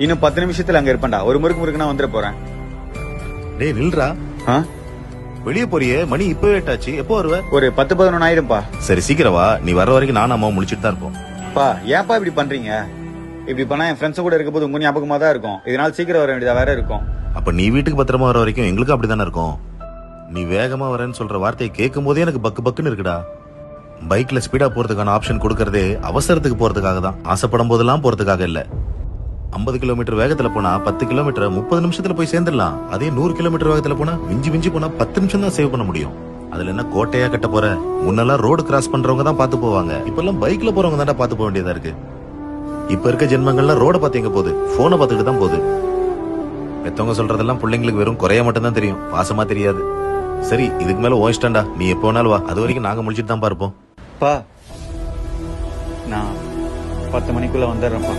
இன்னும் 10 நிமிஷத்துல அங்க இருப்பேன்டா. ஒரு முறுக்குனா வந்துட போறேன். டேய் நில்றா. வெளியே போறியே, மணி இப்ப லேட்டாச்சு. எப்போ வருவ? ஒரு 10-11 ஆயிடும்பா. சரி சீக்கிரம் வா. நீ வர்ற வரைக்கும் நானும் அம்மா முழிச்சிட்டு தான் இருப்போம். பா ஏன்பா இப்படி பண்றீங்க? இப்படி பண்ணா என் ஃப்ரெண்ட்ஸ் கூட இருக்க போது உங்க ஞாபகமா தான் இருக்கும். இதனால சீக்கிரம் வர வேண்டியதா வேற இருக்கும். அப்ப நீ வீட்டுக்கு பத்திரமா வர வரைக்கும் எங்களுக்கும் அப்படித்தானே இருக்கும். நீ வேகமா வரேன்னு சொல்ற வார்த்தையை கேட்கும் போதே எனக்கு பக்கு பக்குன்னு இருக்குடா. பைக்ல ஸ்பீடா போறதுக்கான ஆப்ஷன் கொடுக்கறதே அவசரத்துக்கு போறதுக்காக தான், ஆசைப்படும் போதெல்லாம் போறதுக்காக இல்ல. 50 கிலோமீட்டர் வேகத்துல போனா 10 கிலோமீட்டர் 30 நிமிஷத்துல போய் சேர்ந்துடலாம். அதே 100 கிலோமீட்டர் வேகத்துல போனா மிஞ்சி போனா 10 நிமிஷம் தான் சேவ் பண்ண முடியும். அதுல என்ன கோட்டையா கட்ட போற? முன்னெல்லாம் ரோடு கிராஸ் பண்றவங்க தான் பாத்து போவாங்க. இப்ப எல்லாம் பைக்ல போறவங்க தான்டா பாத்து போக வேண்டியதா இருக்கு. இப்ப இருக்க ஜென்மங்கள்லாம் ரோட பாத்து எங்க போகுது? போனை பாத்துக்கிட்டு தான் போகுது. பெத்தவங்க சொல்றதெல்லாம் பிள்ளைங்களுக்கு வெறும் குறைய மட்டும் தான் தெரியும், பாசமா தெரியாது. சரி இதுக்கு மேல ஓயிஸ்டாண்டா. நீ எப்ப வேணாலும் வா. அது வரைக்கும் நாங்க முடிச்சிட்டு தான் பார்ப்போம். பா நான் 10 மணிக்குள்ள வந்துடுறேன்ப்பா.